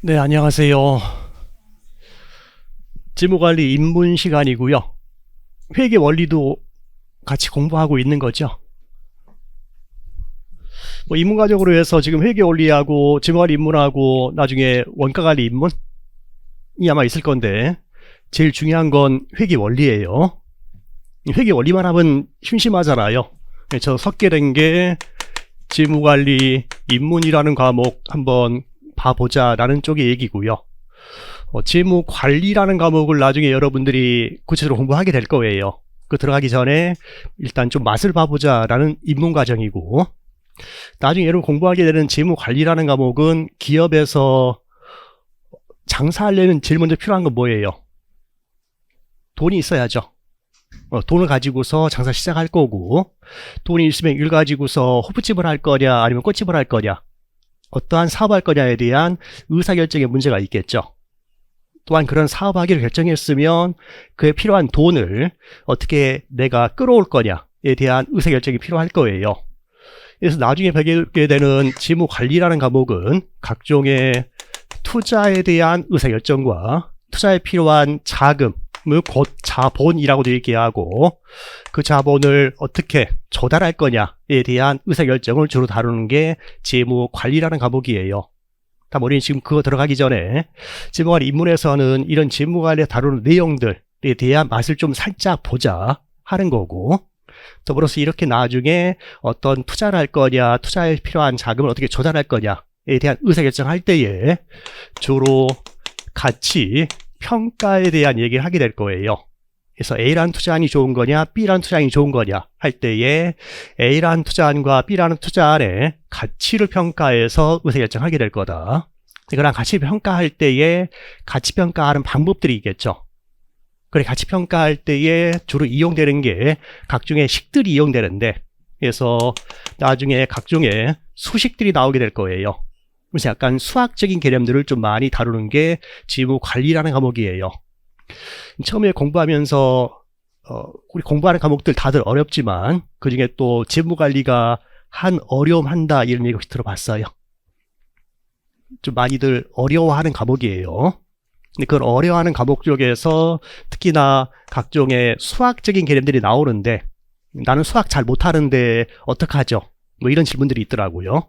네, 안녕하세요. 재무관리 입문 시간이고요. 회계 원리도 같이 공부하고 있는 거죠. 입문 과정으로 해서 지금 회계 원리하고 재무관리 입문하고 나중에 원가관리 입문이 아마 있을 건데 제일 중요한 건 회계 원리예요. 회계 원리만 하면 심심하잖아요. 저 섞게 된 게 재무관리 입문이라는 과목 한번 봐보자 라는 쪽의 얘기고요. 재무관리라는 과목을 나중에 여러분들이 구체적으로 공부하게 될 거예요. 그 들어가기 전에 일단 좀 맛을 봐보자 라는 입문 과정이고, 나중에 여러분 공부하게 되는 재무관리라는 과목은 기업에서 장사하려면 제일 먼저 필요한 건 뭐예요? 돈이 있어야죠. 돈을 가지고서 장사 시작할 거고, 돈이 있으면 이걸 가지고서 호프집을 할 거냐 아니면 꽃집을 할 거냐, 어떠한 사업할 거냐에 대한 의사결정에 문제가 있겠죠. 또한 그런 사업하기를 결정했으면 그에 필요한 돈을 어떻게 내가 끌어올 거냐에 대한 의사결정이 필요할 거예요. 그래서 나중에 배우게 되는 재무관리라는 과목은 각종의 투자에 대한 의사결정과 투자에 필요한 자금을 곧 자본이라고도 얘기하고, 그 자본을 어떻게 조달할 거냐에 대한 의사결정을 주로 다루는 게 재무관리라는 과목이에요. 다만 우리는 지금 그거 들어가기 전에 재무관리 입문에서는 이런 재무관리에 다루는 내용들에 대한 맛을 좀 살짝 보자 하는 거고, 더불어서 이렇게 나중에 어떤 투자를 할 거냐, 투자에 필요한 자금을 어떻게 조달할 거냐에 대한 의사결정할 때에 주로 같이 평가에 대한 얘기를 하게 될 거예요. 그래서 A라는 투자안이 좋은 거냐, B라는 투자안이 좋은 거냐 할 때에 A라는 투자안과 B라는 투자안의 가치를 평가해서 의사결정하게 될 거다. 그랑 가치 평가할 때에 가치 평가하는 방법들이 있겠죠. 그래, 가치 평가할 때에 주로 이용되는 게 각종의 식들이 이용되는데, 그래서 나중에 각종의 수식들이 나오게 될 거예요. 그래서 약간 수학적인 개념들을 좀 많이 다루는 게 재무관리라는 과목이에요. 처음에 공부하면서 우리 공부하는 과목들 다들 어렵지만 그 중에 또 재무관리가 한 어려움한다 이런 얘기 혹시 들어봤어요? 좀 많이들 어려워하는 과목이에요. 근데 그걸 어려워하는 과목 쪽에서 특히나 각종의 수학적인 개념들이 나오는데, 나는 수학 잘 못하는데 어떡하죠? 뭐 이런 질문들이 있더라고요.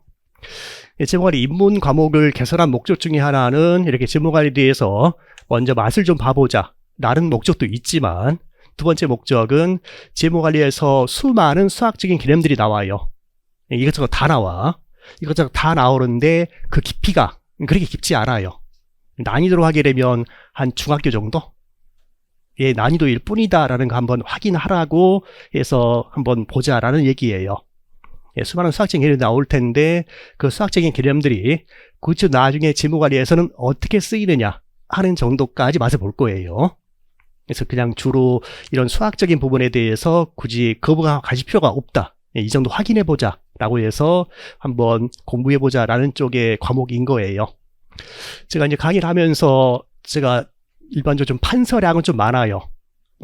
재무관리 입문 과목을 개설한 목적 중에 하나는 이렇게 재무관리에 대해서 먼저 맛을 좀 봐보자 라는 목적도 있지만, 두 번째 목적은 재무관리에서 수많은 수학적인 개념들이 나와요. 이것저것 다 나와. 이것저것 다 나오는데 그 깊이가 그렇게 깊지 않아요. 난이도로 하게 되면 한 중학교 정도? 예, 난이도일 뿐이다 라는 거 한번 확인하라고 해서 한번 보자라는 얘기예요. 예, 수많은 수학적인 개념이 나올 텐데 그 수학적인 개념들이 굳이 나중에 재무관리에서는 어떻게 쓰이느냐 하는 정도까지 맛을 볼 거예요. 그래서 그냥 주로 이런 수학적인 부분에 대해서 굳이 거부감 가질 필요가 없다. 이 정도 확인해보자 라고 해서 한번 공부해보자 라는 쪽의 과목인 거예요. 제가 이제 강의를 하면서 제가 일반적으로 좀 판서량은 좀 많아요.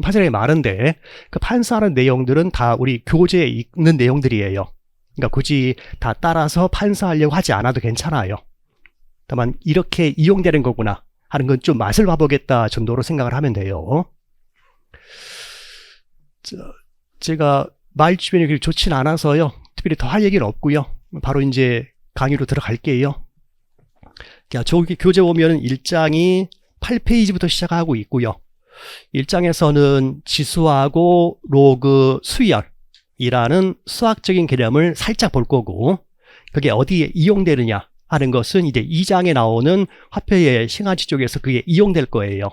판서량이 많은데 그 판서하는 내용들은 다 우리 교재에 있는 내용들이에요. 그러니까 굳이 다 따라서 판서하려고 하지 않아도 괜찮아요. 다만 이렇게 이용되는 거구나 하는 건 좀 맛을 봐보겠다 정도로 생각을 하면 돼요. 제가 말 주변이 그렇게 좋진 않아서요. 특별히 더 할 얘기는 없고요. 바로 이제 강의로 들어갈게요. 저기 교재 보면 1장이 8페이지부터 시작하고 있고요. 1장에서는 지수하고 로그 수열이라는 수학적인 개념을 살짝 볼 거고, 그게 어디에 이용되느냐 하는 것은 이제 2장에 나오는 화폐의 시가치 쪽에서 그게 이용될 거예요.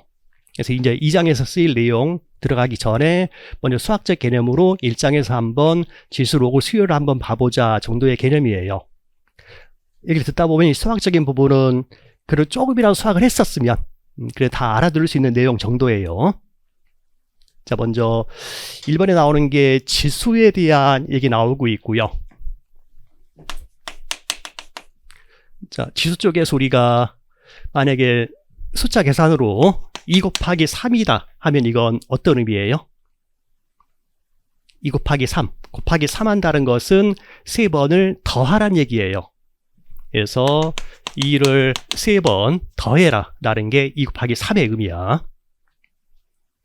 그래서 이제 2장에서 쓰일 내용 들어가기 전에 먼저 수학적 개념으로 1장에서 한번 지수, 로그, 수열을 한번 봐보자 정도의 개념이에요. 얘기를 듣다 보면 이 수학적인 부분은 그래도 조금이라도 수학을 했었으면 그래 다 알아들을 수 있는 내용 정도예요. 자, 먼저 1번에 나오는 게 지수에 대한 얘기 나오고 있고요. 자, 지수 쪽에서 우리가 만약에 숫자 계산으로 2 곱하기 3이다 하면 이건 어떤 의미예요? 2 곱하기 3. 곱하기 3 한다는 것은 3번을 더하란 얘기예요. 그래서 2를 3번 더해라 라는 게 2 곱하기 3의 의미야.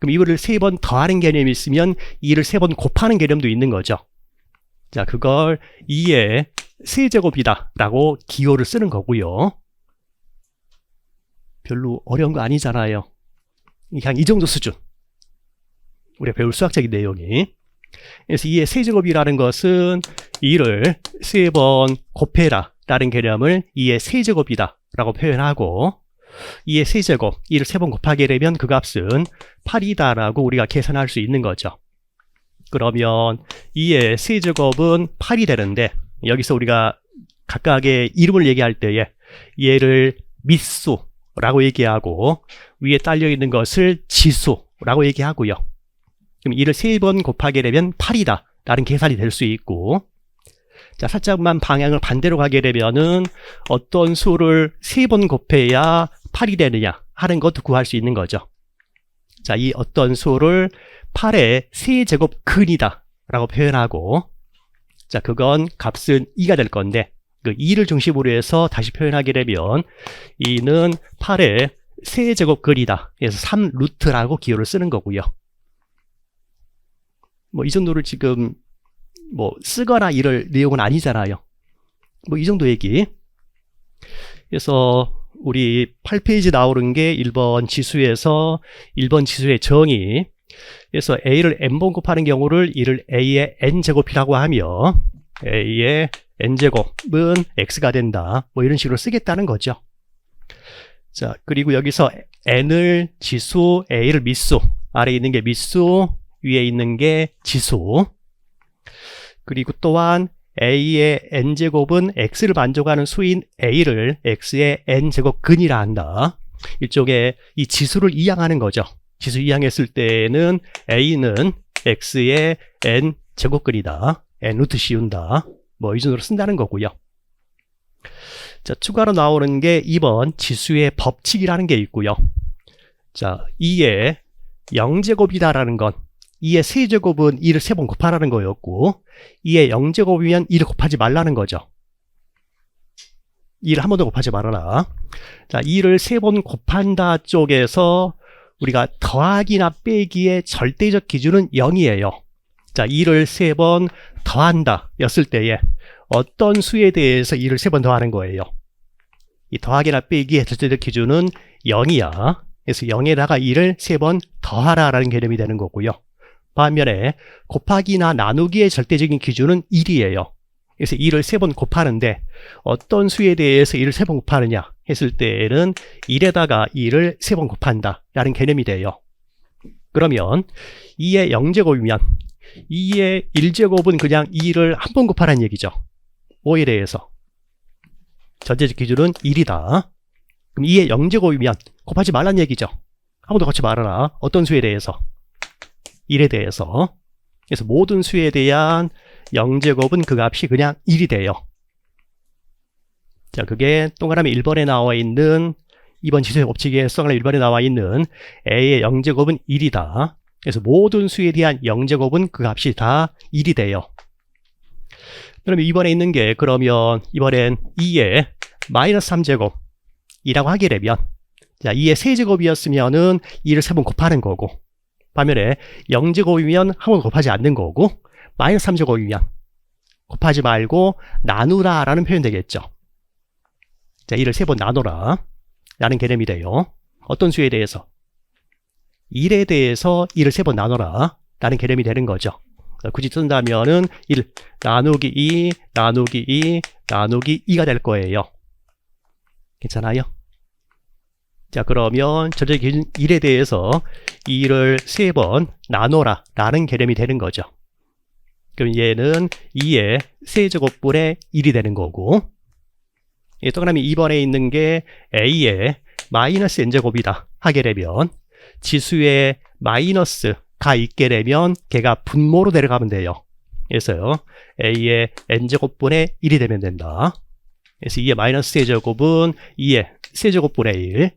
그럼 이거를 3번 더하는 개념이 있으면 2를 3번 곱하는 개념도 있는 거죠. 자, 그걸 2의 세제곱이다 라고 기호를 쓰는 거고요. 별로 어려운 거 아니잖아요. 그냥 이 정도 수준. 우리가 배울 수학적인 내용이. 그래서 2의 세제곱이라는 것은 2를 3번 곱해라 라는 개념을 2의 세제곱이다 라고 표현하고, 2의 세제곱, 2를 3번 곱하게 되면 그 값은 8이다 라고 우리가 계산할 수 있는 거죠. 그러면 2의 세제곱은 8이 되는데, 여기서 우리가 각각의 이름을 얘기할 때에 얘를 밑수라고 얘기하고 위에 딸려있는 것을 지수라고 얘기하고요. 그럼 2를 3번 곱하게 되면 8이다 라는 계산이 될 수 있고, 자, 살짝만 방향을 반대로 가게 되면은 어떤 수를 3번 곱해야 8이 되느냐 하는 것도 구할 수 있는 거죠. 자, 이 어떤 수를 8의 세제곱 근이다 라고 표현하고, 자, 그건 값은 2가 될 건데, 그 2를 중심으로 해서 다시 표현하게 되면 2는 8의 세제곱 근이다. 그래서 3루트라고 기호를 쓰는 거고요. 뭐 이 정도를 지금 뭐 쓰거나 이럴 내용은 아니잖아요. 뭐 이 정도 얘기. 그래서 우리 8페이지 나오는 게 1번 지수에서 1번 지수의 정의. 그래서 a를 n번 곱하는 경우를 이를 a의 n제곱이라고 하며 a의 n제곱은 x가 된다. 뭐 이런 식으로 쓰겠다는 거죠. 자, 그리고 여기서 n을 지수, a를 밑수, 아래에 있는 게 밑수, 위에 있는 게 지수. 그리고 또한 a의 n제곱은 x를 만족하는 수인 a를 x의 n제곱 근이라 한다. 일종의 이 지수를 이항하는 거죠. 지수 이항했을 때는 a는 x의 n제곱근이다. n루트 씌운다. 뭐 이 정도로 쓴다는 거고요. 자, 추가로 나오는 게 2번 지수의 법칙이라는 게 있고요. 자, 2의 0제곱이다라는 건 2의 세제곱은 2를 3번 곱하라는 거였고, 2의 0제곱이면 2를 곱하지 말라는 거죠. 2를 한 번도 곱하지 말아라. 자, 2를 3번 곱한다 쪽에서 우리가 더하기나 빼기의 절대적 기준은 0이에요. 자, 2를 3번 더한다 였을 때에 어떤 수에 대해서 2를 3번 더하는 거예요. 이 더하기나 빼기의 절대적 기준은 0이야. 그래서 0에다가 2를 3번 더하라 라는 개념이 되는 거고요. 반면에 곱하기나 나누기의 절대적인 기준은 1이에요. 그래서 2를 3번 곱하는데 어떤 수에 대해서 2를 3번 곱하느냐 했을 때에는 1에다가 2를 3번 곱한다 라는 개념이 돼요. 그러면 2의 0제곱이면 2의 1제곱은 그냥 2를 한 번 곱하라는 얘기죠. 5에 대해서 절대적 기준은 1이다. 그럼 2의 0제곱이면 곱하지 말라는 얘기죠. 한 번도 곱하지 말아라. 어떤 수에 대해서? 1에 대해서. 그래서 모든 수에 대한 0제곱은 그 값이 그냥 1이 돼요. 자, 그게 동그라미 1번에 나와 있는 2번 지수의 법칙에 동그라미 1번에 나와 있는 a의 0제곱은 1이다. 그래서 모든 수에 대한 0제곱은 그 값이 다 1이 돼요. 그러면 2번에 있는 게, 그러면 이번엔 2의 마이너스 3제곱 이라고 하게 되면, 자, 2의 세제곱이었으면은 2를 3번 곱하는 거고, 반면에 0제곱이면 한 번 곱하지 않는 거고, 마이너스 3제곱이면 곱하지 말고 나누라 라는 표현 되겠죠. 자, 2를 3번 나누라 라는 개념이 돼요. 어떤 수에 대해서? 1에 대해서 2를 3번 나누라 라는 개념이 되는 거죠. 굳이 쓴다면은 1 나누기 2 나누기 2 나누기 2가 될 거예요. 괜찮아요? 자, 그러면 절대적 기준 1에 대해서 2를 3번 나누라 라는 개념이 되는 거죠. 그럼 얘는 2의 세제곱분의 1이 되는 거고, 동그라미 2번에 있는 게 a의 마이너스 n제곱이다 하게 되면 지수에 마이너스가 있게 되면 걔가 분모로 내려가면 돼요. 그래서요, a의 n제곱분의 1이 되면 된다. 그래서 2의 마이너스 세제곱은 2의 세제곱분의 1,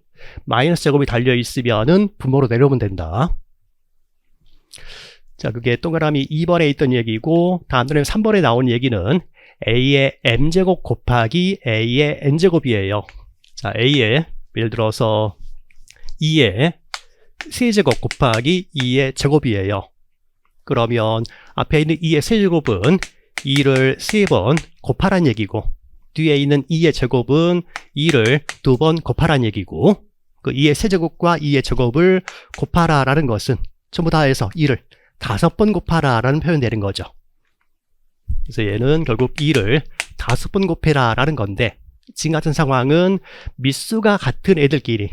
마이너스 제곱이 달려있으면은 분모로 내려오면 된다. 자, 그게 동그라미 2번에 있던 얘기고, 다음 동그라미 3번에 나온 얘기는 a의 m제곱 곱하기 a의 n제곱이에요. 자, A에 예를 들어서 2의 세제곱 곱하기 2의 제곱이에요. 그러면 앞에 있는 2의 세제곱은 2를 3번 곱하란 얘기고, 뒤에 있는 2의 제곱은 2를 2번 곱하란 얘기고, 그 2의 세제곱과 2의 제곱을 곱하라 라는 것은 전부 다 해서 2를 5번 곱하라 라는 표현이 되는 거죠. 그래서 얘는 결국 2를 5번 곱해라 라는 건데, 지금 같은 상황은 밑수가 같은 애들끼리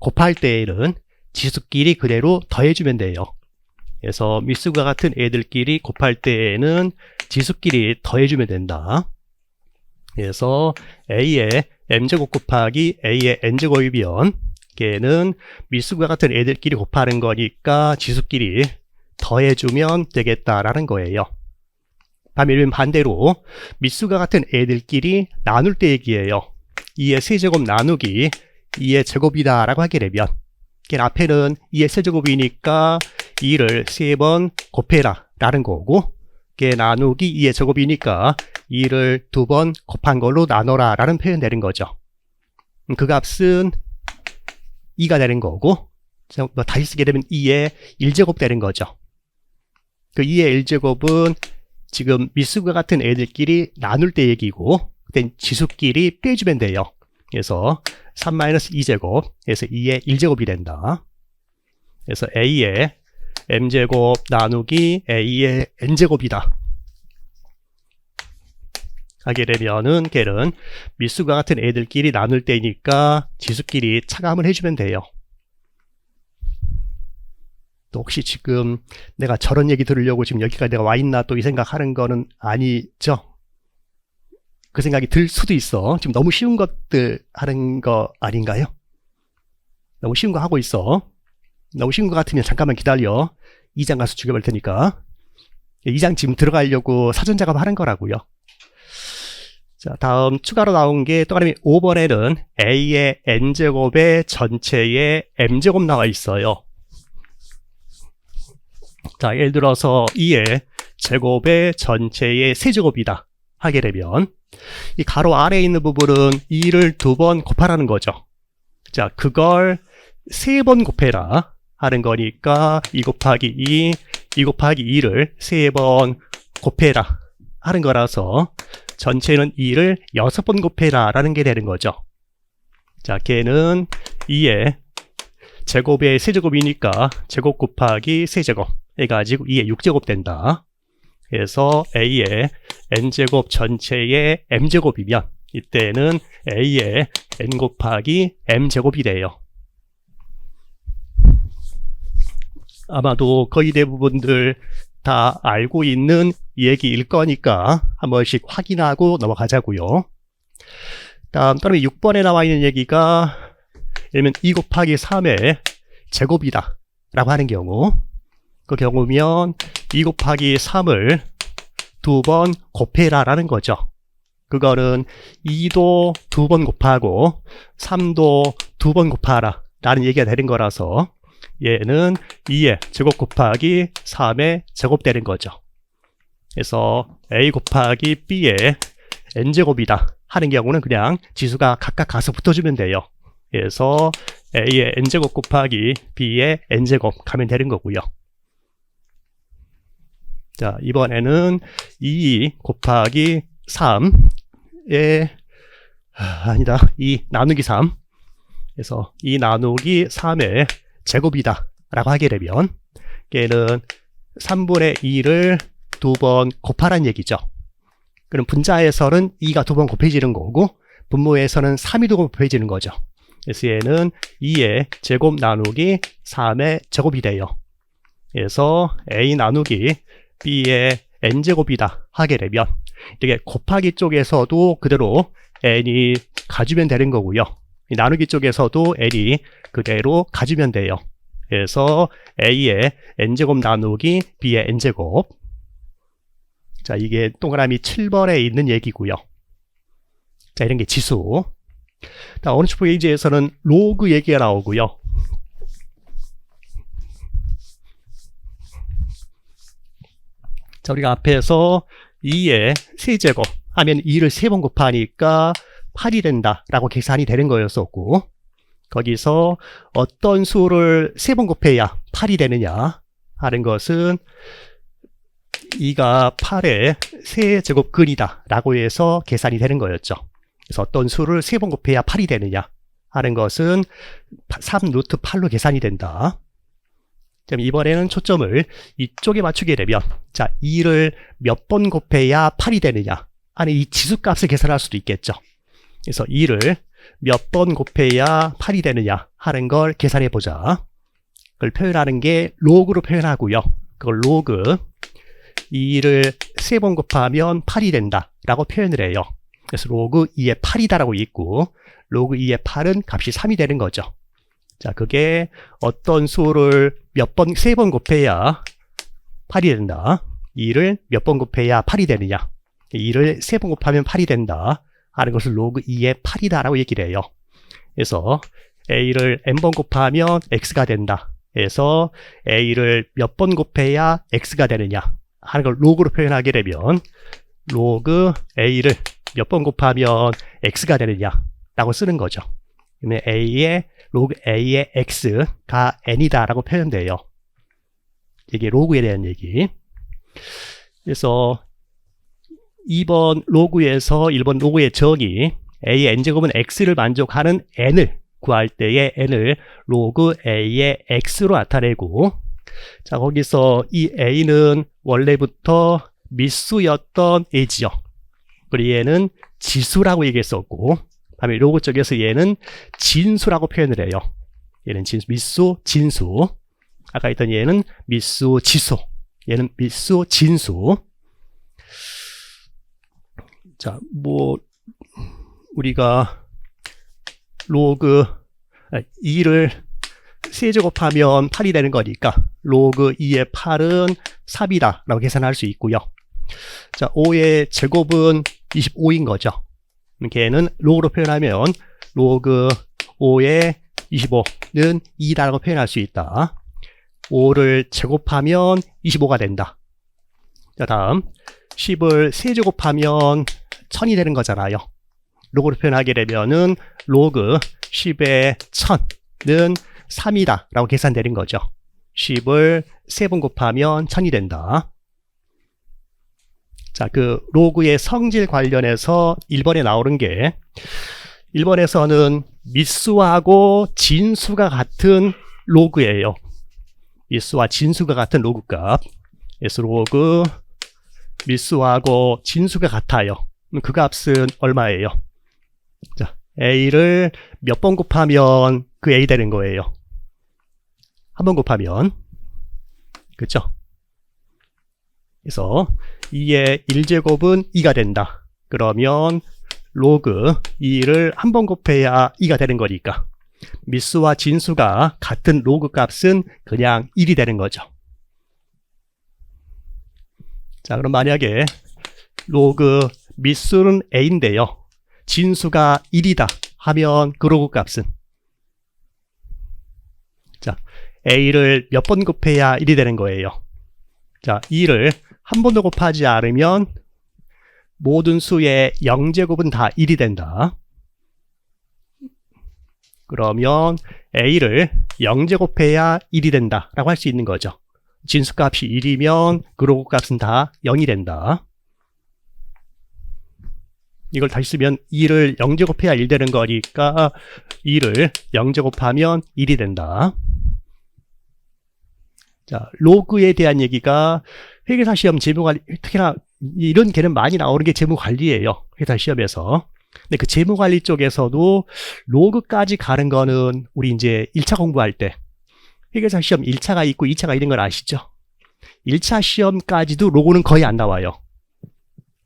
곱할 때에는 지수끼리 그대로 더해주면 돼요. 그래서 밑수가 같은 애들끼리 곱할 때에는 지수끼리 더해주면 된다. 그래서 A의 m제곱 곱하기 A의 n제곱이면 걔는 밑수가 같은 애들끼리 곱하는 거니까 지수끼리 더해주면 되겠다라는 거예요. 반대로 밑수가 같은 애들끼리 나눌 때 얘기예요. 2의 세제곱 나누기 2의 제곱이다 라고 하게 되면, 걔 앞에는 2의 세제곱이니까 2를 3번 곱해라 라는 거고, 걔 나누기 2의 제곱이니까 2를 2번 곱한 걸로 나눠라 라는 표현 되는 거죠. 그 값은 2가 되는 거고, 다시 쓰게 되면 2의 1제곱 되는 거죠. 그 2의 1제곱은 지금 밑수가 같은 애들끼리 나눌 때 얘기고, 그땐 지수끼리 빼주면 돼요. 그래서 3-2제곱, 그래서 2의 1제곱이 된다. 그래서 A의 m제곱 나누기 A의 n제곱이다 하게 되면은 걔는 밑수가 같은 애들끼리 나눌 때니까 지수끼리 차감을 해주면 돼요. 또 혹시 지금 내가 저런 얘기 들으려고 지금 여기까지 내가 와 있나 또 이 생각하는 거는 아니죠? 그 생각이 들 수도 있어. 지금 너무 쉬운 것들 하는 거 아닌가요? 너무 쉬운 거 하고 있어. 너무 쉬운 거 같으면 잠깐만 기다려. 2장 가서 죽여볼 테니까. 2장 지금 들어가려고 사전 작업 하는 거라고요. 자, 다음 추가로 나온 게 또 하나 5번에는 A의 n제곱의 전체의 m제곱 나와 있어요. 자, 예를 들어서 2의 제곱의 전체의 세제곱이다 하게 되면, 이 가로 아래에 있는 부분은 2를 2번 곱하라는 거죠. 자, 그걸 3번 곱해라 하는 거니까 2 곱하기 2 곱하기 2를 3번 곱해라 하는 거라서 전체는 2를 6번 곱해라 라는 게 되는 거죠. 자, 걔는 2의 제곱의 세제곱이니까 제곱 곱하기 세제곱 해가지고 2의 6제곱 된다. 그래서 A의 n제곱 전체의 m제곱이면 이때는 A의 n 곱하기 m제곱이 돼요. 아마도 거의 대부분들 다 알고 있는 얘기일 거니까 한 번씩 확인하고 넘어가자고요. 다음 6번에 나와 있는 얘기가, 예를 들면 2 곱하기 3의 제곱이다 라고 하는 경우, 그 경우면 2 곱하기 3을 2번 곱해라 라는 거죠. 그거는 2도 2번 곱하고 3도 2번 곱하라 라는 얘기가 되는 거라서 얘는 2의 제곱 곱하기 3의 제곱 되는 거죠. 그래서 A 곱하기 B의 n제곱이다 하는 경우는 그냥 지수가 각각 가서 붙어주면 돼요. 그래서 A의 n제곱 곱하기 B의 n제곱 가면 되는 거고요. 자, 이번에는 2 곱하기 3의 2 나누기 3, 그래서 2 나누기 3의 제곱이다 라고 하게 되면 걔는 3분의 2를 2번 곱하란 얘기죠. 그럼 분자에서는 2가 2번 곱해지는 거고, 분모에서는 3이 2번 곱해지는 거죠. 그래서 얘는 2의 제곱 나누기 3의 제곱이 돼요. 그래서 A 나누기 B의 n제곱이다 하게 되면 이렇게 곱하기 쪽에서도 그대로 n이 가주면 되는 거고요. 나누기 쪽에서도 n이 그대로 가주면 돼요. 그래서 A의 n제곱 나누기 B의 n제곱. 자, 이게 동그라미 7번에 있는 얘기고요. 자, 이런 게 지수. 자, 오른쪽 페이지에서는 로그 얘기가 나오고요. 자, 우리가 앞에서 2의 세제곱 하면 2를 3번 곱하니까 8이 된다라고 계산이 되는 거였었고, 거기서 어떤 수를 3번 곱해야 8이 되느냐 하는 것은 2가 8의 세제곱근이다 라고 해서 계산이 되는 거였죠. 그래서 어떤 수를 3번 곱해야 8이 되느냐 하는 것은 3루트 8로 계산이 된다. 그럼 이번에는 초점을 이쪽에 맞추게 되면, 자, 2를 몇 번 곱해야 8이 되느냐 하는 이 지수값을 계산할 수도 있겠죠. 그래서 2를 몇 번 곱해야 8이 되느냐 하는 걸 계산해 보자. 그걸 표현하는 게 로그로 표현하고요. 그걸 로그 2를 3번 곱하면 8이 된다 라고 표현을 해요. 그래서 로그 2의 8이다 라고 있고, 로그 2의 8은 값이 3이 되는 거죠. 자, 그게 어떤 수를 몇 번, 3번 곱해야 8이 된다. 2를 몇 번 곱해야 8이 되느냐. 2를 3번 곱하면 8이 된다 하는 것을 로그 2의 8이다 라고 얘기를 해요. 그래서 A를 n번 곱하면 X가 된다. 그래서 A를 몇 번 곱해야 X가 되느냐 하는 걸 로그로 표현하게 되면, 로그 A를 몇 번 곱하면 X가 되느냐 라고 쓰는 거죠. 그러면 로그 A의 X가 N이다 라고 표현돼요. 이게 로그에 대한 얘기. 그래서 2번 로그에서 1번 로그의 정의, A의 N제곱은 X를 만족하는 N을 구할 때의 N을 로그 A의 X로 나타내고, 자, 거기서 이 A는 원래부터 미수였던 A지요. 그리고 얘는 지수라고 얘기했었고, 다음에 로그 쪽에서 얘는 진수라고 표현을 해요. 얘는 미수, 진수. 아까 했던 얘는 미수, 지수. 얘는 미수, 진수. 자, 우리가 로그 2를 세제곱하면 8이 되는 거니까 로그 2의 8은 3이다 라고 계산할 수 있고요. 자, 5의 제곱은 25인 거죠. 걔는 로그로 표현하면 로그 5의 25는 2다 라고 표현할 수 있다. 5를 제곱하면 25가 된다. 자, 다음 10을 세제곱하면 1000이 되는 거잖아요. 로그로 표현하게 되면은 로그 10의 1000은 3이다 라고 계산되는 거죠. 10을 3번 곱하면 1000이 된다. 자, 그 로그의 성질 관련해서 1번에 나오는 게, 1번에서는 미수하고 진수가 같은 로그예요. 미수와 진수가 같은 로그 값. 그래서 로그 미수하고 진수가 같아요. 그 값은 얼마예요? 자, A를 몇 번 곱하면 그 A 되는 거예요. 한 번 곱하면. 그렇죠? 그래서 2의 1제곱은 2가 된다. 그러면 로그 2를 한 번 곱해야 2가 되는 거니까 미수와 진수가 같은 로그 값은 그냥 1이 되는 거죠. 자, 그럼 만약에 로그 미수는 A인데요. 진수가 1이다 하면 그 로그 값은, 자, A를 몇 번 곱해야 1이 되는 거예요. 자, 2를 한 번도 곱하지 않으면 모든 수의 0제곱은 다 1이 된다. 그러면 A를 0제곱해야 1이 된다 라고 할 수 있는 거죠. 진수값이 1이면 그 로그 값은 다 0이 된다. 이걸 다시 쓰면 2를 0제곱해야 1 되는 거니까 2를 0제곱하면 1이 된다. 자, 로그에 대한 얘기가 회계사 시험 재무관리, 특히나 이런 개는 많이 나오는 게 재무관리예요. 회계사 시험에서. 근데 그 재무관리 쪽에서도 로그까지 가는 거는 우리 이제 1차 공부할 때 회계사 시험 1차가 있고 2차가 있는 걸 아시죠? 1차 시험까지도 로그는 거의 안 나와요.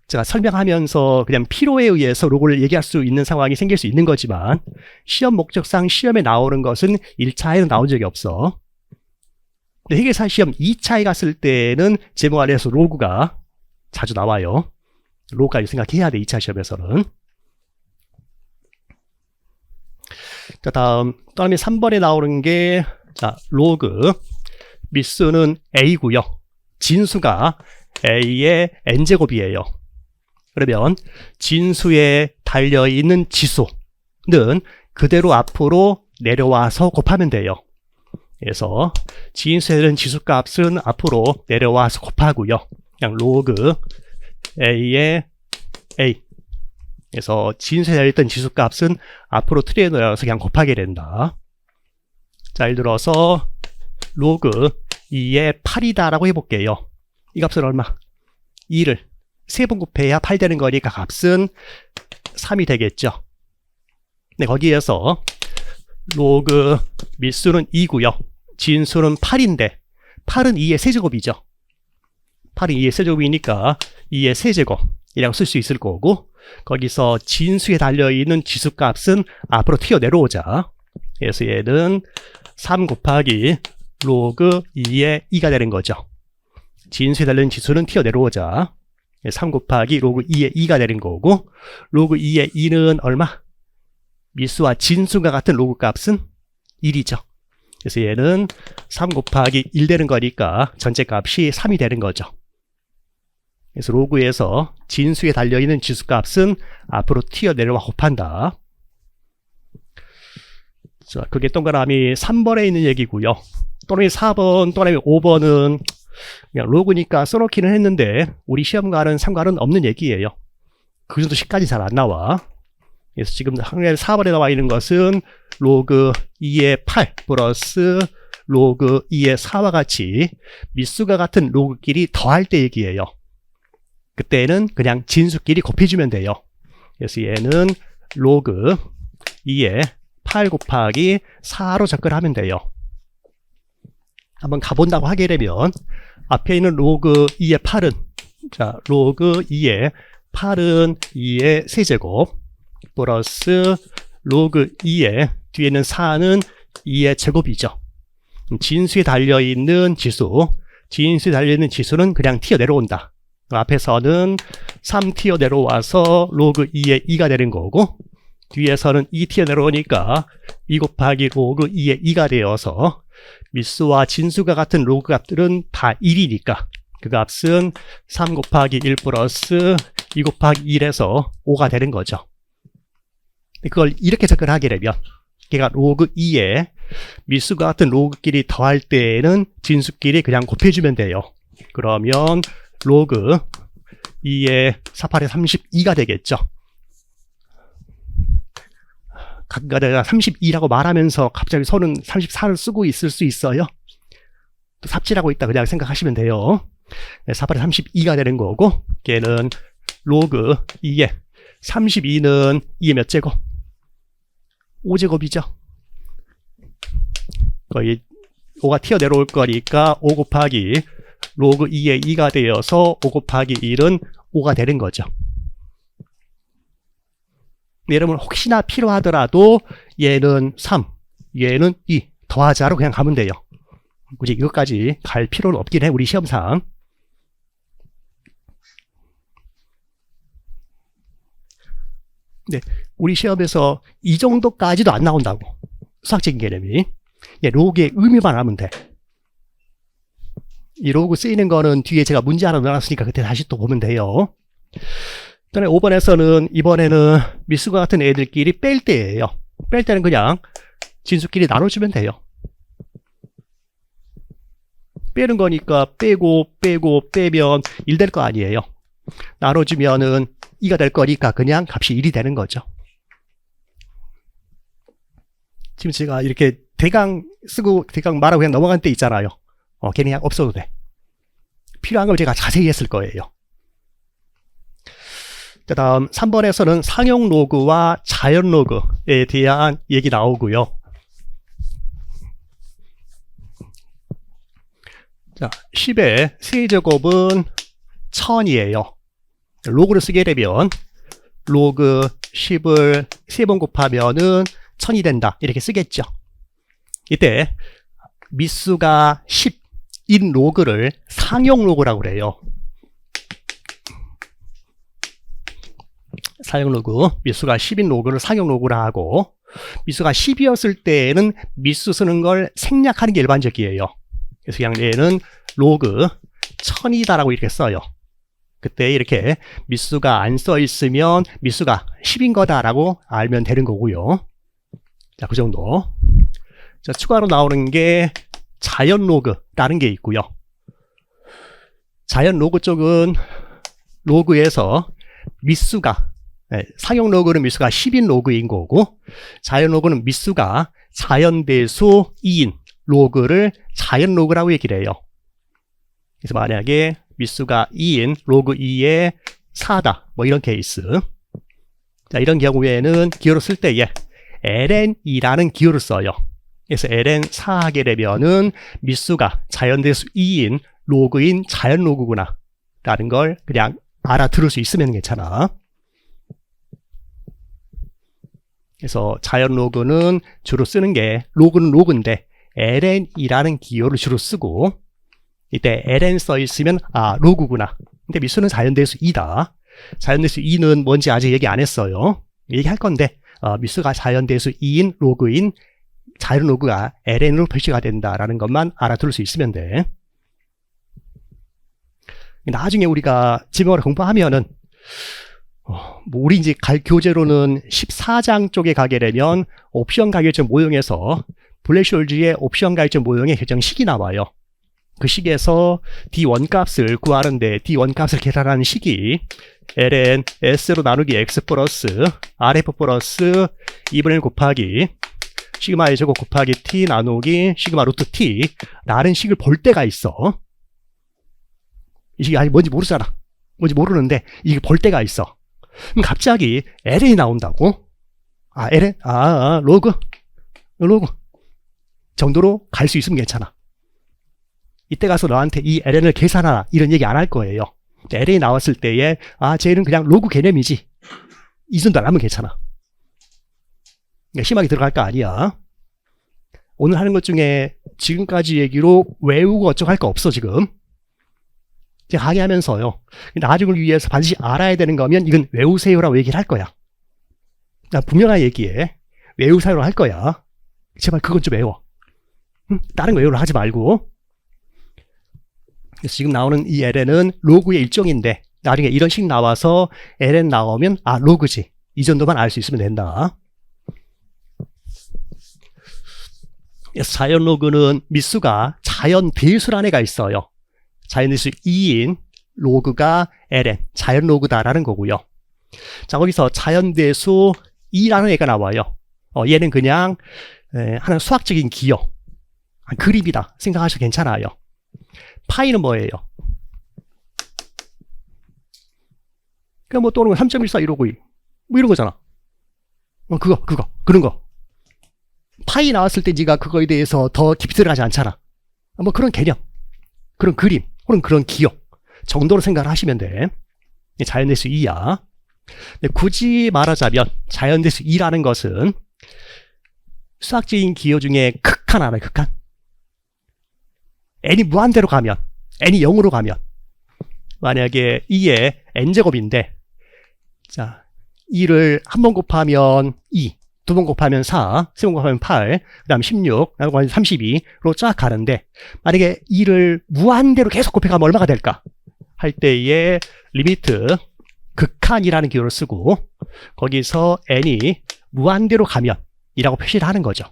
제가 설명하면서 그냥 필요에 의해서 로그를 얘기할 수 있는 상황이 생길 수 있는 거지만, 시험 목적상 시험에 나오는 것은 1차에는 나온 적이 없어. 근데 회계사 시험 2차에 갔을 때는 재무관리에서 로그가 자주 나와요. 로그까지 생각해야 돼, 2차 시험에서는. 자, 다음에 3번에 나오는 게, 자, 로그 미수는 A고요. 진수가 A의 N제곱이에요. 그러면 진수의 달려있는 지수는 그대로 앞으로 내려와서 곱하면 돼요. 그래서 지인수에 달려있는 지수값은 앞으로 내려와서 곱하고요. 그냥 로그 A의 A. 그래서 지인수에 달려있던 지수값은 앞으로 틀에 내려와서 그냥 곱하게 된다. 자, 예를 들어서 로그 2의 8이다라고 해볼게요. 이 값은 얼마? 2를 3번 곱해야 8 되는 거니까 값은 3이 되겠죠. 네, 거기에서 로그 밑수는 2고요. 진수는 8인데 8은 2의 세제곱이죠. 8은 2의 세제곱이니까 2의 세제곱이라고 쓸 수 있을 거고, 거기서 진수에 달려있는 지수값은 앞으로 튀어 내려오자. 그래서 얘는 3 곱하기 로그 2의 2가 되는 거죠. 진수에 달려있는 지수는 튀어 내려오자. 3 곱하기 로그 2의 2가 되는 거고, 로그 2의 2는 얼마? 미수와 진수가 같은 로그 값은 1이죠. 그래서 얘는 3 곱하기 1 되는 거니까 전체 값이 3이 되는 거죠. 그래서 로그에서 진수에 달려있는 지수값은 앞으로 튀어 내려와 곱한다. 자, 그게 동그라미 3번에 있는 얘기고요. 동그라미 4번, 동그라미 5번은 그냥 로그니까 써놓기는 했는데 우리 시험과는 상관은 없는 얘기예요. 그 정도 식까지 잘 안 나와. 그래서 지금 4번에 나와 있는 것은 로그 2의 8 플러스 로그 2의 4와 같이 밑수가 같은 로그끼리 더할 때 얘기예요. 그때는 그냥 진수끼리 곱해주면 돼요. 그래서 얘는 로그 2의 8 곱하기 4로 접근하면 돼요. 한번 가본다고 하게 되면 앞에 있는 로그 2의 8은, 자, 로그 2의 8은 2의 세제곱 플러스 로그 2의 뒤에 있는 4는 2의 제곱이죠. 진수에 달려있는 지수, 진수에 달려있는 지수는 그냥 튀어 내려온다. 앞에서는 3 튀어 내려와서 로그 2의 2가 되는 거고, 뒤에서는 2 튀어 내려오니까 2 곱하기 로그 2의 2가 되어서 밑수와 진수가 같은 로그 값들은 다 1이니까 그 값은 3 곱하기 1 플러스 2 곱하기 1에서 5가 되는 거죠. 그걸 이렇게 접근하게 되면 걔가 로그 2에 밑수가 같은 로그끼리 더할 때에는 진수끼리 그냥 곱해주면 돼요. 그러면 로그 2의 48에 32가 되겠죠. 가끔가다 32라고 말하면서 갑자기 손은 34를 쓰고 있을 수 있어요. 또 삽질하고 있다 그냥 생각하시면 돼요. 48에 32가 되는 거고, 걔는 로그 2에 32는 2의 몇 제곱? 5제곱이죠. 거의 5가 튀어 내려올 거니까 5 곱하기 로그 2의 2가 되어서 5 곱하기 1은 5가 되는 거죠. 여러분 혹시나 필요하더라도 얘는 3, 얘는 2 더하자로 그냥 가면 돼요. 굳이 이것까지 갈 필요는 없긴 해, 우리 시험상. 네, 우리 시험에서 이 정도까지도 안 나온다고. 수학적인 개념이. 로그의 의미만 알면 돼. 이 로그 쓰이는 거는 뒤에 제가 문제 하나 넣어놨으니까 그때 다시 또 보면 돼요. 그다음에 5번에서는 이번에는 밑수가 같은 애들끼리 뺄 때예요. 뺄 때는 그냥 진수끼리 나눠주면 돼요. 빼는 거니까 빼고 빼면 1 될 거 아니에요. 나눠주면은 2가 될 거니까 그냥 값이 1이 되는 거죠. 지금 제가 이렇게 대강 쓰고 대강 말하고 그냥 넘어간 때 있잖아요. 걔는 그냥 없어도 돼. 필요한 걸 제가 자세히 했을 거예요. 그 다음 3번에서는 상용 로그와 자연 로그에 대한 얘기 나오고요. 자, 10의 세제곱은 1000이에요. 로그를 쓰게 되면 로그 10을 3번 곱하면은 1000이 된다. 이렇게 쓰겠죠. 이때 밑수가 10인 로그를 상용 로그라고 그래요. 상용 로그, 밑수가 10인 로그를 상용 로그라 하고, 밑수가 10이었을 때에는 밑수 쓰는 걸 생략하는 게 일반적이에요. 그래서 그냥 얘는 로그 1000이다라고 이렇게 써요. 그때 이렇게 밑수가 안 써 있으면 밑수가 10인 거다라고 알면 되는 거고요. 자, 그 정도. 자, 추가로 나오는 게 자연 로그라는 게 있고요. 자연 로그 쪽은 로그에서 밑수가, 상용 로그는 밑수가 10인 로그인 거고, 자연 로그는 밑수가 자연대수 2인 로그를 자연 로그라고 얘기를 해요. 그래서 만약에 밑수가 2인 로그 2에 4다 뭐 이런 케이스. 자, 이런 경우에는 기호를 쓸 때에 ln이라는 기호를 써요. 그래서 ln 4 하게 되면은 밑수가 자연대수 2인 로그인 자연 로그구나 라는 걸 그냥 알아들을 수 있으면 괜찮아. 그래서 자연 로그는 주로 쓰는 게 로그는 로그인데 ln이라는 기호를 주로 쓰고, 이때 ln 써 있으면 로그구나. 근데 밑수는 자연대수 2다. 자연대수 2는 뭔지 아직 얘기 안 했어요. 얘기할 건데 밑수가 자연대수 2인 로그인 자연 로그가 ln으로 표시가 된다라는 것만 알아둘 수 있으면 돼. 나중에 우리가 지명을 공부하면은 뭐 우리 이제 갈 교재로는 14장 쪽에 가게 되면 옵션 가결점 모형에서 블랙쇼즈의 옵션 가결점 모형의 결정식이 나와요. 그 식에서 D1 값을 구하는데 D1 값을 계산하는 식이 ln s로 나누기 x 플러스 rf 플러스 2분의 1 곱하기 시그마의 제곱 곱하기 t 나누기 시그마 루트 t 라는 식을 볼 때가 있어. 이 식이 아직 뭔지 모르잖아. 뭔지 모르는데 이게 볼 때가 있어. 그럼 갑자기 ln이 나온다고? ln? 로그 정도로 갈 수 있으면 괜찮아. 이때 가서 너한테 이 ln을 계산하라 이런 얘기 안 할 거예요. ln이 나왔을 때에 쟤는 그냥 로그 개념이지. 이 정도 안 하면 괜찮아. 심하게 들어갈 거 아니야. 오늘 하는 것 중에 지금까지 얘기로 외우고 어쩌고 할 거 없어 지금. 이제 강의하면서요. 나중을 위해서 반드시 알아야 되는 거면 이건 외우세요라고 얘기를 할 거야. 나 분명하게 얘기해. 외우세요라고 할 거야. 제발 그건 좀 외워. 다른 거 외우라 하지 말고. 그래서 지금 나오는 이 ln은 로그의 일종인데 나중에 이런 식 나와서 ln 나오면 로그지. 이 정도만 알 수 있으면 된다. 그래서 자연 로그는 밑수가 자연 대수란 애가 있어요. 자연대수 2인 로그가 ln, 자연 로그다라는 거고요. 자, 거기서 자연대수 2라는 애가 나와요. 얘는 그냥 하나의 수학적인 기호, 그림이다 생각하셔도 괜찮아요. 파이는 뭐예요? 그냥 뭐 또는 3.14 이러고 뭐 이런 거잖아. 그런 거. 파이 나왔을 때 네가 그거에 대해서 더 깊이 들어가지 않잖아. 뭐 그런 개념, 그런 그림, 혹은 그런 기억 정도로 생각을 하시면 돼. 자연대수 2야. 굳이 말하자면 자연대수 2라는 것은 수학적인 기호 중에 극한 알아요. 극한. n이 무한대로 가면, n이 0으로 가면 만약에 2의 n제곱인데 자 2를 한 번 곱하면 2, 두 번 곱하면 4, 세 번 곱하면 8, 그 다음 16, 그 다음 32로 쫙 가는데 만약에 2를 무한대로 계속 곱해가면 얼마가 될까? 할 때의 리미트 극한이라는 기호를 쓰고 거기서 n이 무한대로 가면 이라고 표시를 하는 거죠.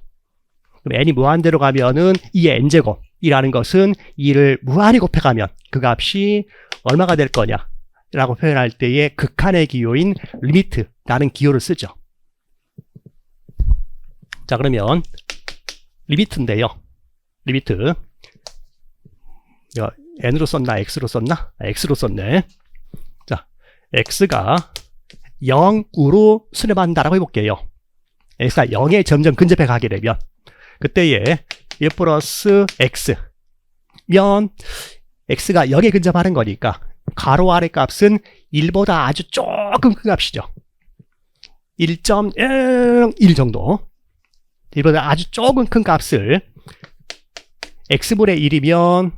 그럼 n이 무한대로 가면은 2의 n제곱이라는 것은 2를 무한히 곱해가면 그 값이 얼마가 될 거냐 라고 표현할 때의 극한의 기호인 리미트라는 기호를 쓰죠. 자, 그러면 리미트인데요. 리미트 n으로 썼나 x로 썼나? x로 썼네. 자, x가 0으로 수렴한다라고 해볼게요. x가 0에 점점 근접해 가게 되면 그때에 1 플러스 x면 x가 0에 근접하는 거니까 가로 아래 값은 1보다 아주 조금 큰 값이죠. 1.1 정도. 이보다 아주 조금 큰 값을 x분의 1이면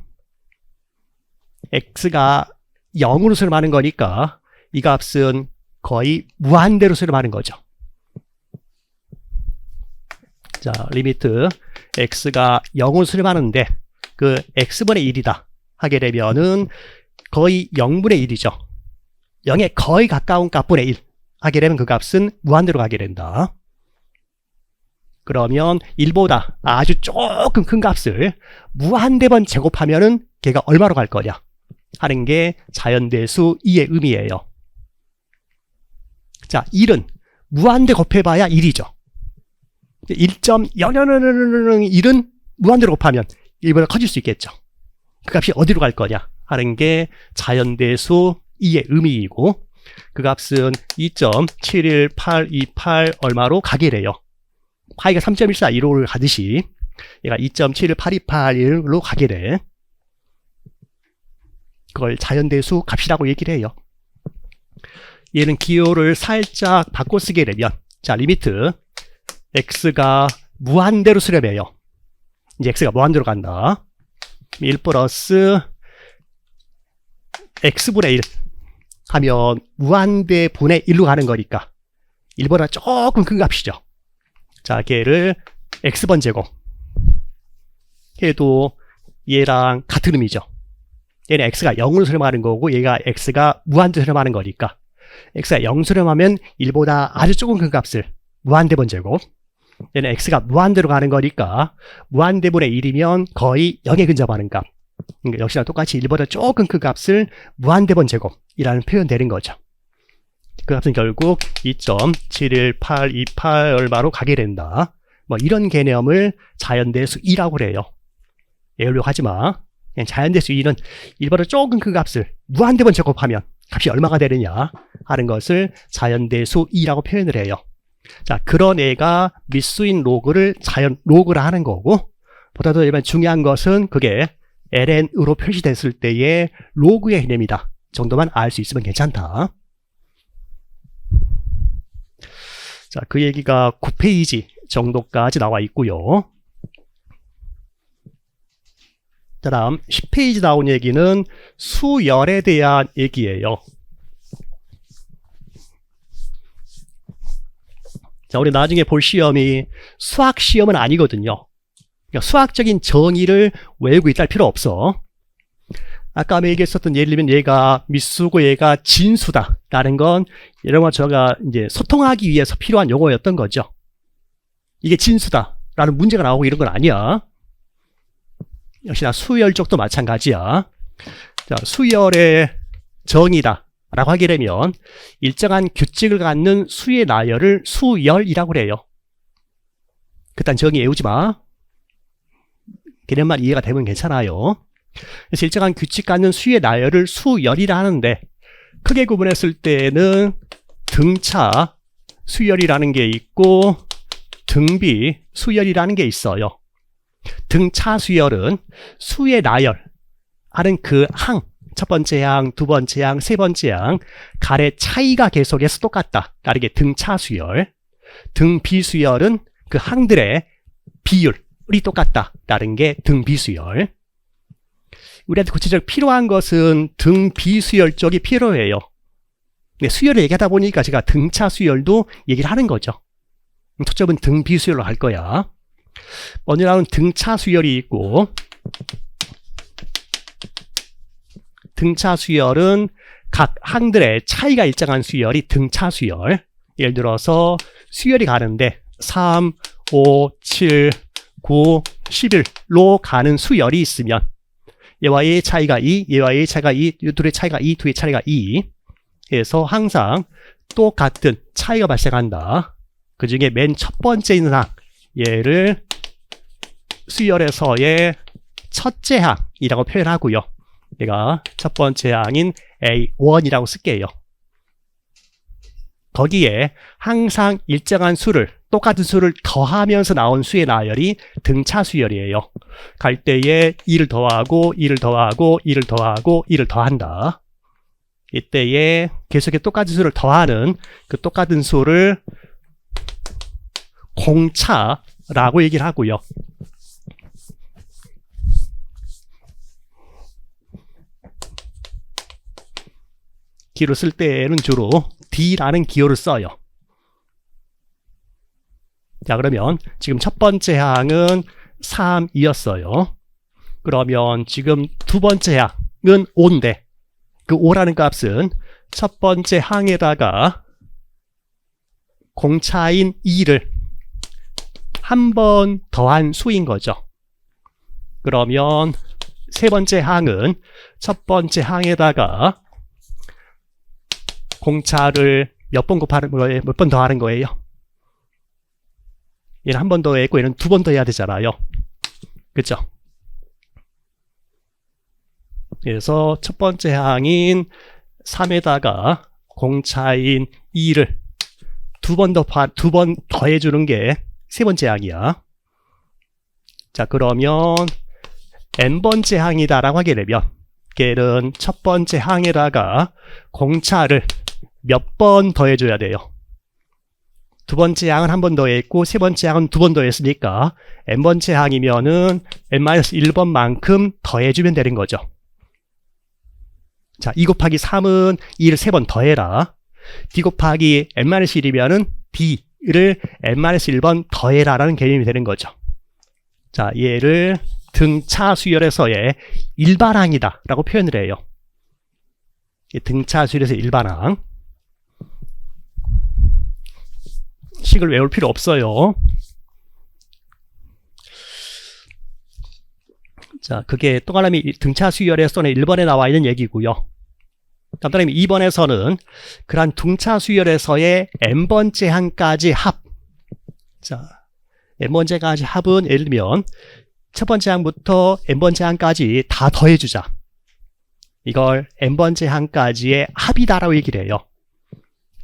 x가 0으로 수렴하는 거니까 이 값은 거의 무한대로 수렴하는 거죠. 자, 리미트 x가 0으로 수렴하는데 그 x분의 1이다 하게 되면은 거의 0분의 1이죠. 0에 거의 가까운 값분의 1 하게 되면 그 값은 무한대로 가게 된다. 그러면 1보다 아주 조금 큰 값을 무한대번 제곱하면은 걔가 얼마로 갈 거냐 하는 게 자연대수 2의 의미예요. 자, 1은 무한대 곱해봐야 1이죠. 1.0001은 무한대로 곱하면 1보다 커질 수 있겠죠. 그 값이 어디로 갈 거냐 하는 게 자연대수 2의 의미이고, 그 값은 2.71828 얼마로 가게 돼요. 파이가 3.1415를 가듯이 얘가 2.71828로 가게 돼. 그걸 자연대수 값이라고 얘기를 해요. 얘는 기호를 살짝 바꿔 쓰게 되면, 자, 리미트 x가 무한대로 수렴해요. 이제 x가 무한대로 간다. 1 플러스 x분의 1 하면 무한대 분의 1로 가는 거니까 1보다 조금 큰 값이죠. 자, 걔를 x번 제곱 해도 얘랑 같은 의미죠. 얘는 x가 0으로 수렴하는 거고 얘가 x가 무한대로 수렴하는 거니까 x가 0 수렴하면 1보다 아주 조금 큰 값을 무한대번 제곱, 얘는 x가 무한대로 가는 거니까 무한대분의 1이면 거의 0에 근접하는 값, 그러니까 역시나 똑같이 1보다 조금 큰 값을 무한대번 제곱이라는 표현 되는 거죠. 그 값은 결국 2.71828 얼마로 가게 된다. 뭐 이런 개념을 자연대수 2라고 그래요. 애우려고 하지 마. 그냥 자연대수 2는 1보다 조금 큰 값을 무한대번 제곱하면 값이 얼마가 되느냐 하는 것을 자연대수 2라고 표현을 해요. 자, 그런 애가 미수인 로그를 자연 로그라 하는 거고, 보다 더 중요한 것은 그게 ln으로 표시됐을 때의 로그의 개념이다 정도만 알 수 있으면 괜찮다. 자, 그 얘기가 9페이지 정도까지 나와 있고요. 자, 다음 10페이지 나온 얘기는 수열에 대한 얘기예요. 자, 우리 나중에 볼 시험이 수학 시험은 아니거든요. 그러니까 수학적인 정의를 외우고 있다 할 필요 없어. 아까 얘기했었던, 예를 들면 얘가 미수고 얘가 진수다 라는 건 이런 거 제가 이제 소통하기 위해서 필요한 용어였던 거죠. 이게 진수다 라는 문제가 나오고 이런 건 아니야. 역시나 수열 쪽도 마찬가지야. 자, 수열의 정의다 라고 하게 되면 일정한 규칙을 갖는 수의 나열을 수열이라고 그래요. 그딴 정의 외우지 마. 개념만 이해가 되면 괜찮아요. 그래서 일정한 규칙 갖는 수의 나열을 수열이라 하는데, 크게 구분했을 때는 등차 수열이라는 게 있고 등비 수열이라는 게 있어요. 등차 수열은 수의 나열 하는 그 항, 첫 번째 항, 두 번째 항, 세 번째 항 간의 차이가 계속해서 똑같다 라는 게 등차 수열. 등비 수열은 그 항들의 비율이 똑같다 라는 게 등비 수열. 우리한테 구체적으로 필요한 것은 등비 수열 쪽이 필요해요. 근데 수열을 얘기하다 보니까 제가 등차 수열도 얘기를 하는 거죠. 초점은 등비 수열로 할 거야. 먼저 나오는 등차 수열이 있고, 등차 수열은 각 항들의 차이가 일정한 수열이 등차 수열. 예를 들어서 수열이 가는데 3, 5, 7, 9, 11로 가는 수열이 있으면 얘와 얘의 차이가 2, 얘와 얘의 차이가 2, 이 둘의 차이가 2, 둘의 차이가 2 해서 항상 똑같은 차이가 발생한다. 그 중에 맨 첫 번째 있는 항, 얘를 수열에서의 첫째 항이라고 표현하고요. 얘가 첫 번째 항인 A1이라고 쓸게요. 거기에 항상 일정한 수를, 똑같은 수를 더하면서 나온 수의 나열이 등차 수열이에요. 갈 때에 2를 더하고 2를 더하고 2를 더하고 2를 더한다. 이때에 계속해 똑같은 수를 더하는 그 똑같은 수를 공차라고 얘기를 하고요. 기호를 쓸 때는 주로 D라는 기호를 써요. 자, 그러면 지금 첫 번째 항은 3이었어요. 그러면 지금 두 번째 항은 5인데 그 5라는 값은 첫 번째 항에다가 공차인 2를 한 번 더한 수인 거죠. 그러면 세 번째 항은 첫 번째 항에다가 공차를 몇 번 곱하는 거예요? 몇 번 더하는 거예요? 얘는 한 번 더 했고 얘는 두 번 더 해야 되잖아요. 그죠? 그래서 첫 번째 항인 3에다가 공차인 2를 두 번 더해주는 게 세 번째 항이야. 자, 그러면 n번째 항이다라고 하게 되면 걔는 첫 번째 항에다가 공차를 몇 번 더해줘야 돼요? 두 번째 항은 한 번 더했고 세 번째 항은 두 번 더했으니까 n번째 항이면은 n-1번만큼 더해주면 되는 거죠. 자, 2 곱하기 3은 2를 3번 더해라. d 곱하기 n-1이면은 d를 n-1번 더해라 라는 개념이 되는 거죠. 자, 얘를 등차 수열에서의 일반항이다 라고 표현을 해요. 등차 수열에서의 일반항. 식을 외울 필요 없어요. 자, 그게 동그라미 등차 수열에서는 1번에 나와 있는 얘기고요. 동그라미 2번에서는 그러한 등차 수열에서의 n번째 항까지 합. 자, n번째까지 합은 예를 들면 첫 번째 항부터 n번째 항까지 다 더해주자. 이걸 n번째 항까지의 합이다라고 얘기를 해요.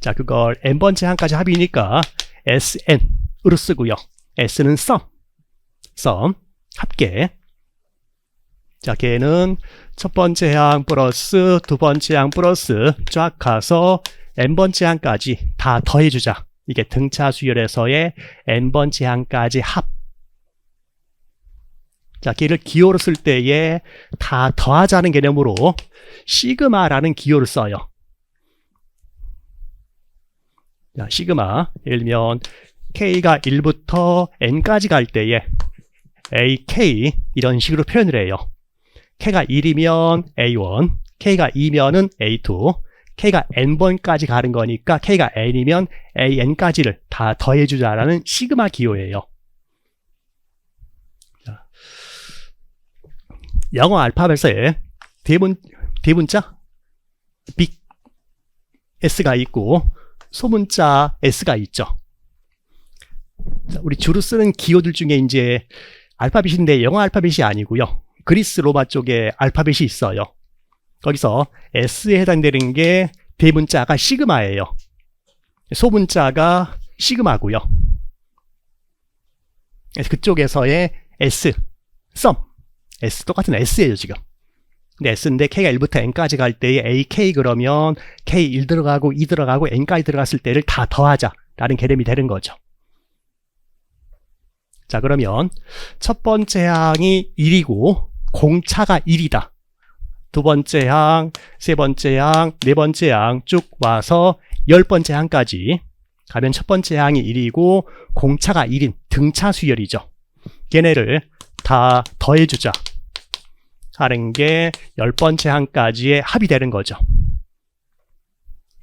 자, 그걸 n번째 항까지 합이니까 sn으로 쓰고요. s는 sum, 합계. 자, 걔는 첫 번째 항 플러스 두 번째 항 플러스 쫙 가서 n번째 항까지 다 더해주자. 이게 등차 수열에서의 n번째 항까지 합. 자, 걔를 기호로 쓸 때에 다 더하자는 개념으로 시그마라는 기호를 써요. 자, 시그마. 예를 들면 k가 1부터 n까지 갈 때에 ak 이런 식으로 표현을 해요. k가 1이면 a1, k가 2면은 a2, k가 n번까지 가는 거니까 k가 n이면 an까지를 다 더해주자라는 시그마 기호예요. 자, 영어 알파벳에 대문자 big S가 있고 소문자 S가 있죠. 자, 우리 주로 쓰는 기호들 중에 이제 알파벳인데 영어 알파벳이 아니고요. 그리스 로마 쪽에 알파벳이 있어요. 거기서 S에 해당되는 게 대문자가 시그마예요. 소문자가 시그마고요. 그쪽에서의 S, S 똑같은 S예요 지금. 근데 S인데 K가 1부터 N까지 갈 때에 AK 그러면 K 1 들어가고 2 들어가고 N까지 들어갔을 때를 다 더하자라는 개념이 되는 거죠. 자, 그러면 첫 번째 항이 1이고 공차가 1이다. 두 번째 항, 세 번째 항, 네 번째 항 쭉 와서 10번째 항까지 가면 첫 번째 항이 1이고 공차가 1인 등차 수열이죠. 걔네를 다 더해주자 하는 게 10번째 항까지의 합이 되는 거죠.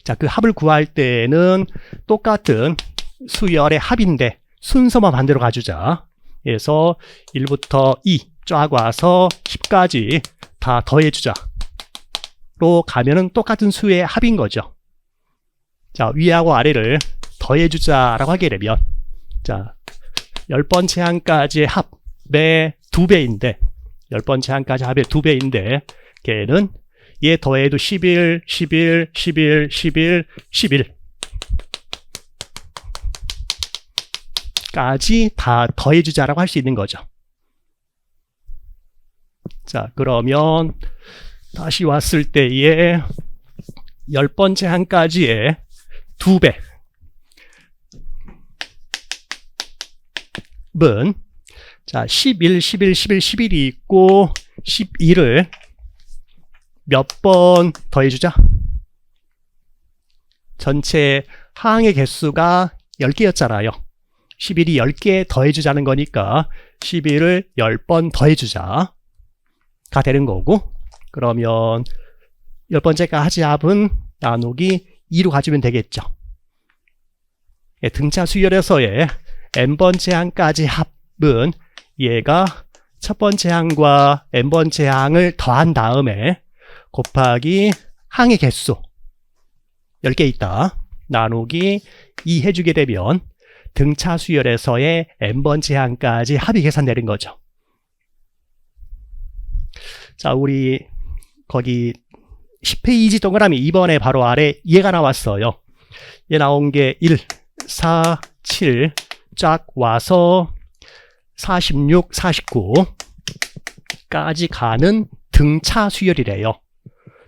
자, 그 합을 구할 때는 똑같은 수열의 합인데 순서만 반대로 가주자. 그래서 1부터 2 쫙 와서 10까지 다 더해주자. 로 가면은 똑같은 수의 합인 거죠. 자, 위하고 아래를 더해주자라고 하게 되면, 자, 10번째 항까지의 합의 2배인데, 10번째 항까지 합의 2배인데, 걔는 얘 더해도 11, 11, 11, 11, 11. 까지 다 더해주자라고 할 수 있는 거죠. 자, 그러면 다시 왔을 때에 10번째 항까지의 2배 은 자, 11, 11, 11, 11이 있고 11을 몇 번 더해주자? 전체 항의 개수가 10개였잖아요. 11이 10개 더해주자는 거니까 11을 10번 더해주자 가 되는 거고, 그러면 10번째까지 합은 나누기 2로 가지면 되겠죠. 예, 등차 수열에서의 n번째 항까지 합은 얘가 첫 번째 항과 n번째 항을 더한 다음에 곱하기 항의 개수 10개 있다. 나누기 2 해주게 되면 등차 수열에서의 n번째 항까지 합이 계산되는 거죠. 자, 우리 거기 10페이지 동그라미 2번에 바로 아래 얘가 나왔어요. 얘 나온 게 1, 4, 7 쫙 와서 46, 49까지 가는 등차 수열이래요.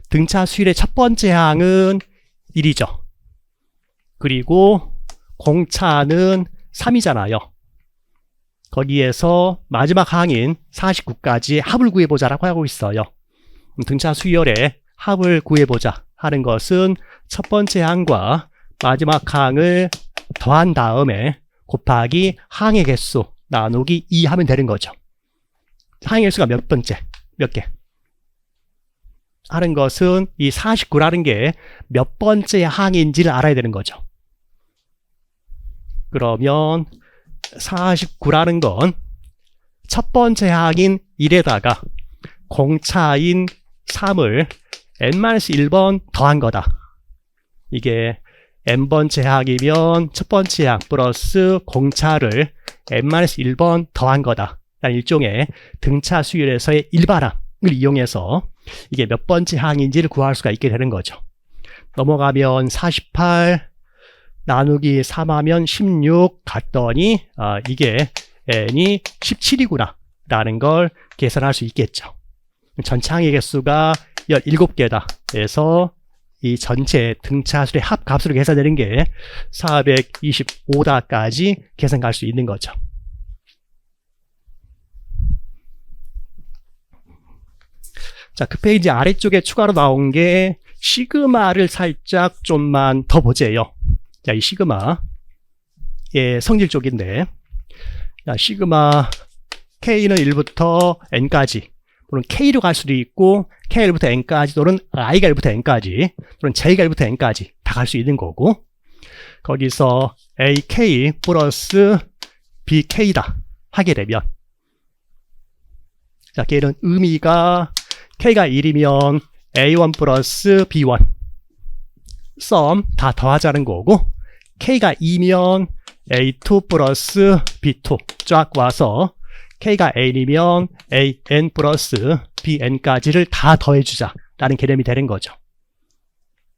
등차 수열의 첫 번째 항은 1이죠. 그리고 공차는 3이잖아요. 거기에서 마지막 항인 49까지 합을 구해보자라고 하고 있어요. 등차 수열의 합을 구해보자 하는 것은 첫 번째 항과 마지막 항을 더한 다음에 곱하기 항의 개수 나누기 2 하면 되는 거죠. 항의 개수가 몇 번째, 몇 개 하는 것은 이 49라는 게 몇 번째 항인지를 알아야 되는 거죠. 그러면 49라는 건 첫 번째 항인 1에다가 공차인 3을 n-1번 더한 거다. 이게 n번째 항이면 첫 번째 항 플러스 공차를 n-1번 더한 거다. 일종의 등차 수열에서의 일반항을 이용해서 이게 몇 번째 항인지를 구할 수가 있게 되는 거죠. 넘어가면 48 나누기 3하면 16 갔더니 이게 n이 17이구나 라는 걸 계산할 수 있겠죠. 전체 항의 개수가 17개다 해서 이 전체 등차수의 합값으로 계산되는 게 425다까지 계산 갈 수 있는 거죠. 자, 그 페이지 아래쪽에 추가로 나온 게 시그마를 살짝 좀만 더 보재요. 자, 이 시그마의 성질 쪽인데, 자, 시그마 K는 1부터 N까지, 물론 K로 갈 수도 있고, K1부터 N까지, 또는 I가 1부터 N까지, 또는 J가 1부터 N까지 다 갈 수 있는 거고, 거기서 AK 플러스 BK다 하게 되면, 자, 걔는 의미가 K가 1이면 A1 플러스 B1 썸 다 더하자는 거고, K가 2면 A2 플러스 B2 쫙 와서 K가 N이면 AN 플러스 BN까지를 다 더해주자 라는 개념이 되는 거죠.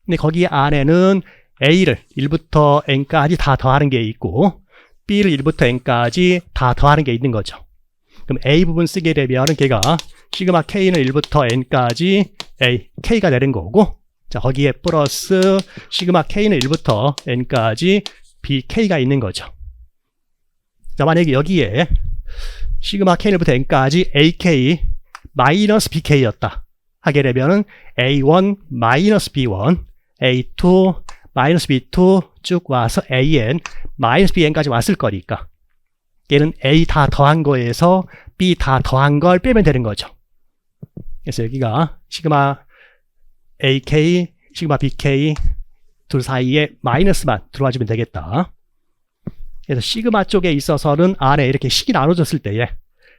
근데 거기 안에는 A를 1부터 N까지 다 더하는 게 있고 B를 1부터 N까지 다 더하는 게 있는 거죠. 그럼 A 부분 쓰게 되면 걔가 시그마 K는 1부터 N까지 A, K가 되는 거고, 자, 거기에 플러스 시그마 K는 1부터 N까지 BK가 있는 거죠. 자, 만약에 여기에 시그마 K는 1부터 N까지 AK 마이너스 BK였다 하게 되면은 A1 마이너스 B1, A2 마이너스 B2 쭉 와서 AN 마이너스 BN까지 왔을 거니까 얘는 A 다 더한 거에서 B 다 더한 걸 빼면 되는 거죠. 그래서 여기가 시그마 AK, 시그마 BK 둘 사이에 마이너스만 들어와주면 되겠다. 그래서 시그마 쪽에 있어서는 안에 이렇게 식이 나눠졌을 때에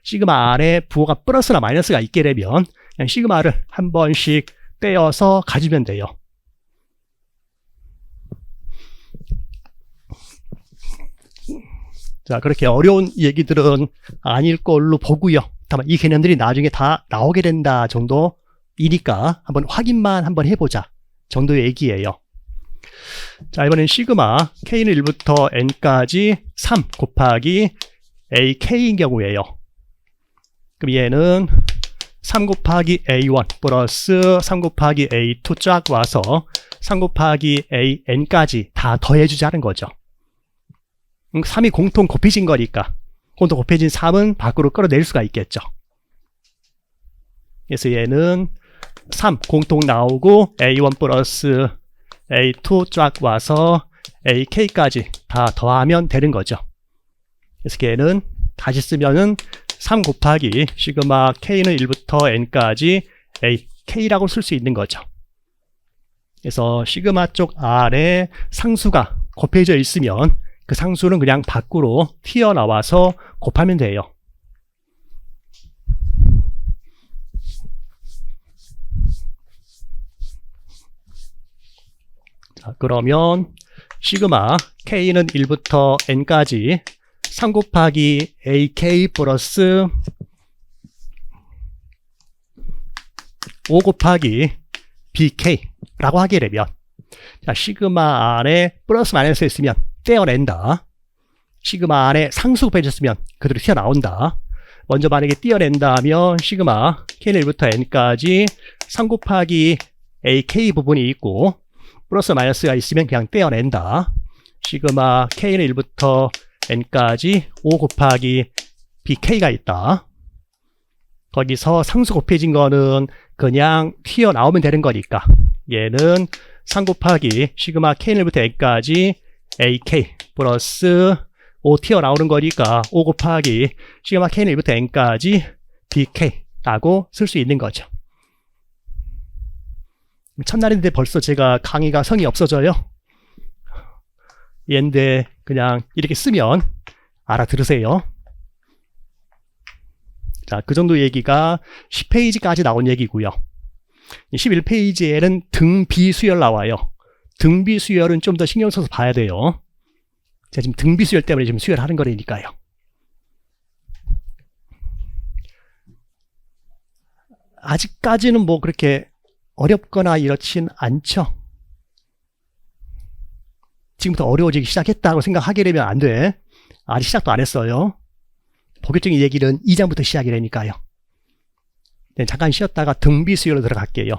시그마 안에 부호가 플러스나 마이너스가 있게 되면 그냥 시그마를 한 번씩 떼어서 가지면 돼요. 자, 그렇게 어려운 얘기들은 아닐 걸로 보고요. 다만 이 개념들이 나중에 다 나오게 된다 정도이니까 한번 확인만 한번 해보자 정도의 얘기예요. 자, 이번엔 시그마 K는 1부터 N까지 3 곱하기 AK인 경우에요. 그럼 얘는 3 곱하기 A1 플러스 3 곱하기 A2 쫙 와서 3 곱하기 AN까지 다 더해주자는 거죠. 3이 공통 곱해진 거니까 공통 곱해진 3은 밖으로 끌어낼 수가 있겠죠. 그래서 얘는 3 공통 나오고 A1 플러스 A2 쫙 와서 AK까지 다 더하면 되는 거죠. 그래서 걔는 다시 쓰면은 3 곱하기 시그마 K는 1부터 N까지 AK라고 쓸 수 있는 거죠. 그래서 시그마 쪽 R에 상수가 곱해져 있으면 그 상수는 그냥 밖으로 튀어나와서 곱하면 돼요. 자, 그러면 시그마 K는 1부터 N까지 3 곱하기 AK 플러스 5 곱하기 BK라고 하게 되면, 자, 시그마 R에 플러스 마이너스 있으면 떼어낸다. 시그마 R에 상수 곱해졌으면 그대로 튀어나온다. 먼저 만약에 떼어낸다 하면 시그마 K는 1부터 N까지 3 곱하기 AK 부분이 있고 플러스 마이너스가 있으면 그냥 떼어낸다. 시그마 K는 1부터 N까지 5 곱하기 BK가 있다. 거기서 상수 곱해진 거는 그냥 튀어나오면 되는 거니까 얘는 3 곱하기 시그마 K는 1부터 N까지 AK 플러스 5 튀어나오는 거니까 5 곱하기 시그마 K는 1부터 N까지 BK라고 쓸 수 있는 거죠. 첫날인데 벌써 제가 강의가 성의 없어져요. 얘인데 그냥 이렇게 쓰면 알아들으세요. 자, 그 정도 얘기가 10페이지까지 나온 얘기고요. 11페이지에는 등비 수열 나와요. 등비 수열은 좀 더 신경 써서 봐야 돼요. 제가 지금 등비 수열 때문에 지금 수열하는 거니까요. 아직까지는 뭐 그렇게 어렵거나 이렇진 않죠. 지금부터 어려워지기 시작했다고 생각하게 되면 안 돼. 아직 시작도 안 했어요. 본격적인 얘기는 2장부터 시작이 되니까요. 네, 잠깐 쉬었다가 등비 수열로 들어갈게요.